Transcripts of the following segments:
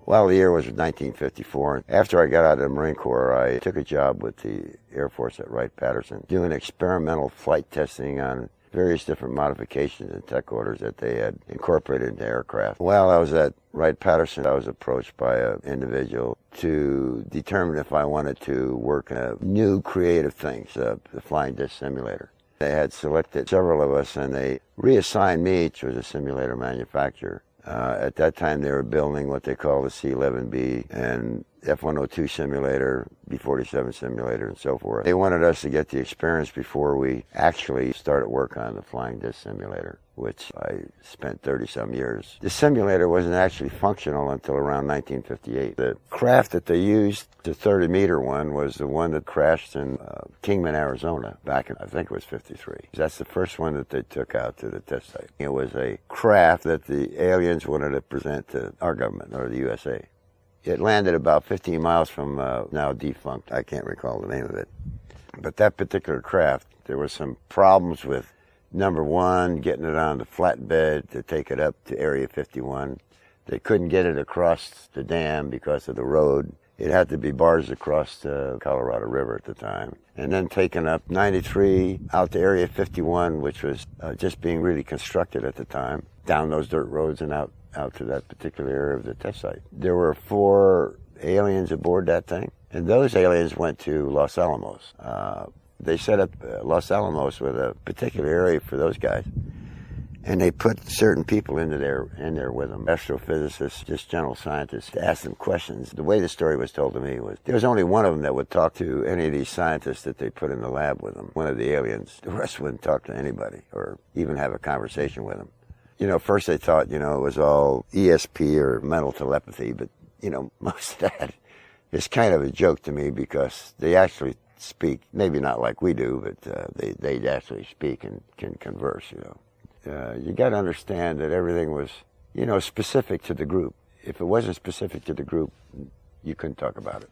Well, the year was 1954. After I got out of the Marine Corps, I took a job with the Air Force at Wright-Patterson, doing experimental flight testing on various different modifications and tech orders that they had incorporated into aircraft. While I was at Wright-Patterson, I was approached by an individual to determine if I wanted to work in a new creative thing, the flying disc simulator. They had selected several of us, and they reassigned me to a simulator manufacturer. At that time, they were building what they call the C-11B and F-102 simulator, B-47 simulator, and so forth. They wanted us to get the experience before we actually started work on the flying disc simulator, which I spent 30-some years. The simulator wasn't actually functional until around 1958. The craft that they used, the 30-meter one, was the one that crashed in Kingman, Arizona, back in, I think it was 53. That's the first one that they took out to the test site. It was a craft that the aliens wanted to present to our government, or the USA. It landed about 15 miles from now defunct, I can't recall the name of it. But that particular craft, there were some problems with, number one, getting it on the flatbed to take it up to Area 51. They couldn't get it across the dam because of the road. It had to be barged across the Colorado River at the time. And then taken up 93 out to Area 51, which was just being really constructed at the time, down those dirt roads and out to that particular area of the test site. There were 4 aliens aboard that thing, and those aliens went to Los Alamos. They set up Los Alamos with a particular area for those guys, and they put certain people in there with them, astrophysicists, just general scientists, to ask them questions. The way the story was told to me was there was only one of them that would talk to any of these scientists that they put in the lab with them, one of the aliens. The rest wouldn't talk to anybody or even have a conversation with them. You know, first they thought, it was all ESP or mental telepathy, but, most of that is kind of a joke to me because they actually speak, maybe not like we do, but they actually speak and can converse, You got to understand that everything was, specific to the group. If it wasn't specific to the group, you couldn't talk about it.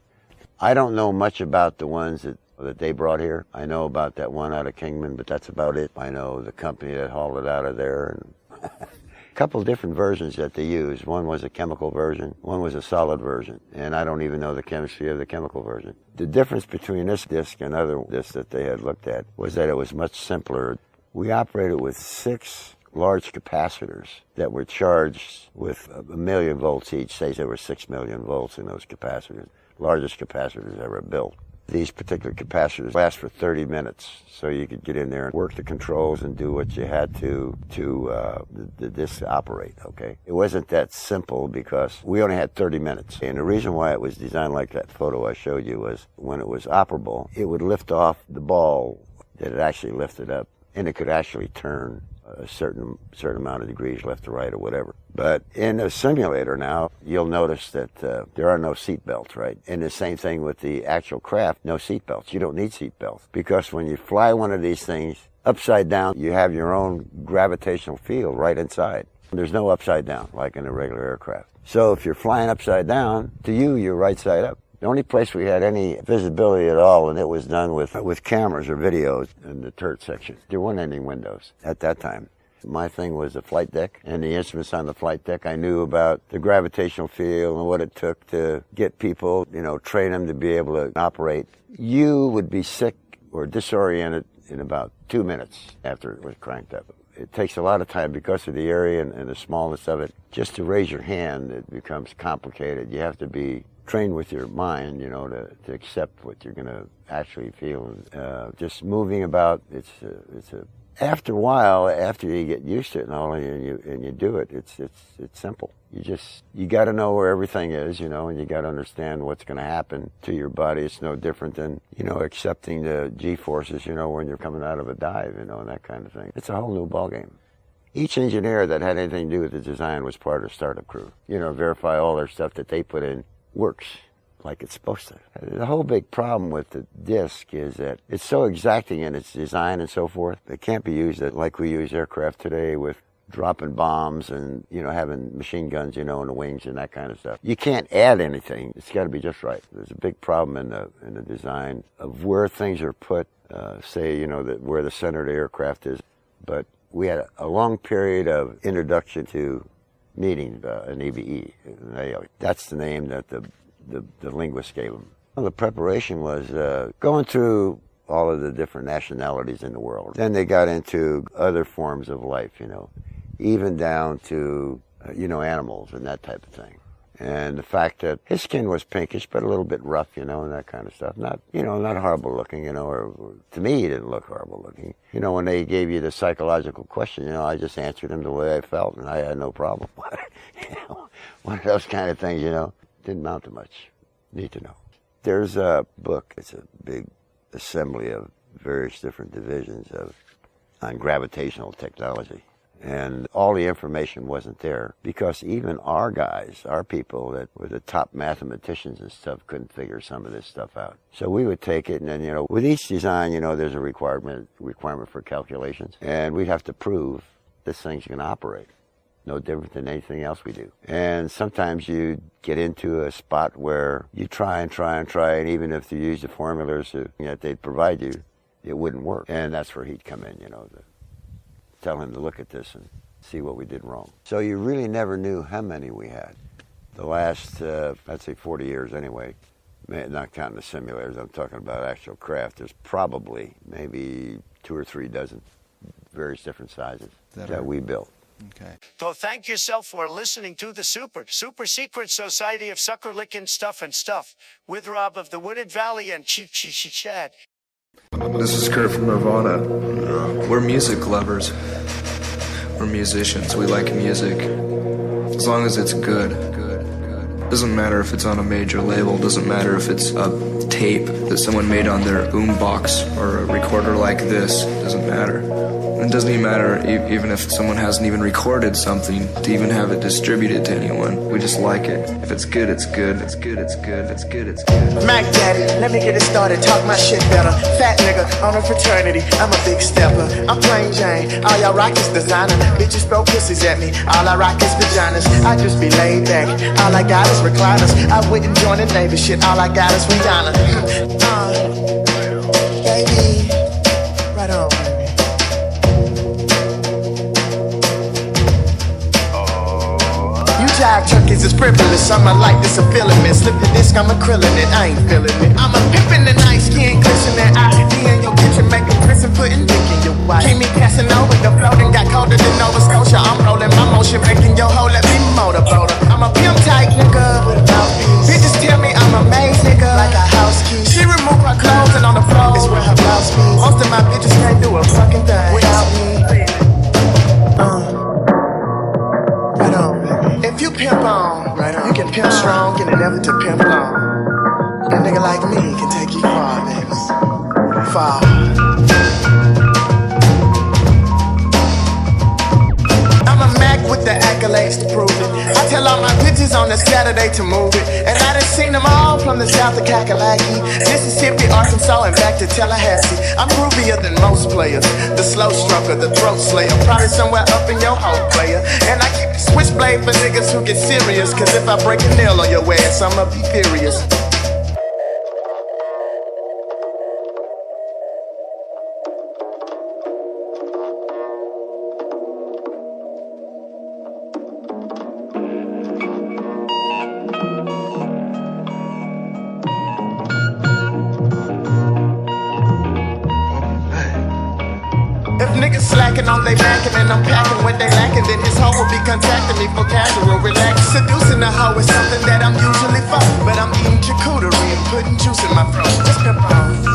I don't know much about the ones that they brought here. I know about that one out of Kingman, but that's about it. I know the company that hauled it out of there, and a couple of different versions that they used. One was a chemical version, one was a solid version, and I don't even know the chemistry of the chemical version. The difference between this disc and other discs that they had looked at was that it was much simpler. We operated with 6 large capacitors that were charged with 1 million volts each. Say there were 6 million volts in those capacitors, largest capacitors ever built. These particular capacitors last for 30 minutes, so you could get in there and work the controls and do what you had to the disc operate, okay? It wasn't that simple because we only had 30 minutes. And the reason why it was designed like that photo I showed you was when it was operable, it would lift off the ball that it actually lifted up, and it could actually turn a certain amount of degrees left to right or whatever. But in a simulator now, you'll notice that there are no seat belts, right? And the same thing with the actual craft, no seat belts. You don't need seat belts because when you fly one of these things upside down, you have your own gravitational field right inside. There's no upside down like in a regular aircraft. So if you're flying upside down, to you, you're right side up. The only place we had any visibility at all, and it was done with cameras or videos in the turret section. There weren't any windows at that time. My thing was the flight deck and the instruments on the flight deck. I knew about the gravitational field and what it took to get people, train them to be able to operate. You would be sick or disoriented in about 2 minutes after it was cranked up. It takes a lot of time because of the area and the smallness of it. Just to raise your hand, it becomes complicated. You have to be trained with your mind, to accept what you're going to actually feel. Just moving about, it's after a while, after you get used to it and all, and you do it, it's simple. You got to know where everything is, and you got to understand what's going to happen to your body. It's no different than, accepting the G-forces, when you're coming out of a dive, and that kind of thing. It's a whole new ballgame. Each engineer that had anything to do with the design was part of the startup crew. Verify all their stuff that they put in works like it's supposed to. The whole big problem with the disc is that it's so exacting in its design and so forth. It can't be used like we use aircraft today with dropping bombs and, having machine guns, in the wings and that kind of stuff. You can't add anything. It's got to be just right. There's a big problem in the design of where things are put, where the center of the aircraft is. But we had a long period of introduction to meaning, an EVE. That's the name that the linguist gave them. Well, the preparation was going through all of the different nationalities in the world. Then they got into other forms of life, even down to, animals and that type of thing. And the fact that his skin was pinkish, but a little bit rough, and that kind of stuff. Not, not horrible looking, or to me, he didn't look horrible looking. When they gave you the psychological question, I just answered him the way I felt, and I had no problem. One of those kind of things, didn't amount to much. Need to know. There's a book. It's a big assembly of various different divisions on gravitational technology. And all the information wasn't there because even our guys, our people that were the top mathematicians and stuff couldn't figure some of this stuff out. So we would take it and then, with each design, there's a requirement for calculations. And we'd have to prove this thing's going to operate. No different than anything else we do. And sometimes you get into a spot where you try, and even if you use the formulas that they'd provide you, it wouldn't work. And that's where he'd come in, to tell him to look at this and see what we did wrong. So you really never knew how many we had. The last, I'd say 40 years anyway, not counting the simulators, I'm talking about actual craft, there's probably maybe 2 or 3 dozen various different sizes that we built. Okay. So thank yourself for listening to the Super Secret Society of Sucker Licking Stuff and Stuff with Rob of the Wooded Valley and Chad. This is Kurt from Nirvana. We're music lovers. We're musicians. We like music. As long as it's good. Doesn't matter if it's on a major label. Doesn't matter if it's a tape that someone made on their boombox or a recorder like this. Doesn't matter. It doesn't even matter even if someone hasn't even recorded something to even have it distributed to anyone. We just like it. If it's good, it's good. It's good, it's good. It's good, it's good. Mac Daddy, let me get it started. Talk my shit better. Fat nigga on a fraternity. I'm a big stepper. I'm plain Jane. All y'all rock is designer. Bitches throw pussies at me. All I rock is vaginas. I just be laid back. All I got is recliners. I wouldn't join the neighbor shit. All I got is Rihanna. Baby, right on, baby. Jive turkeys is frivolous. I'm a light, this a filament. Slip the disc, I'm a krillin' it. I ain't feeling it. I'm a pimpin' the night, skin glistening. I be in your kitchen, making grits and putting dick in your wife. Keep me passing over the floating, got colder than Nova Scotia. I'm rolling my motion, making your hoe let me motorboat her. I'm a pimp type nigga with a mouthpiece. Bitches tell me I'm a maid nigga, like a house key. She remove her clothes and on the floor is where her blouse be. Most of my bitches can't do a fucking thing without me. Right on, baby. If you pimp on, right on, you can pimp strong and never to pimp long. A nigga like me can take you far, baby. Far. I'm a Mac with the accolades to prove it. I tell all my bitches on a Saturday to move it. And I done seen them all from the south of Kakalaki, Mississippi, Arkansas, and back to Tallahassee. I'm groovier than most players. The slow stroker, the throat slayer. Probably somewhere up in your home, player. And I keep the switchblade for niggas who get serious. Cause if I break a nail on your ass, I'ma be furious. Niggas slacking on they backing and I'm packing what they lacking. Then his hoe will be contacting me for casual relax. Seducing a hoe is something that I'm usually for, but I'm eating charcuterie and putting juice in my throat. Just pepper on.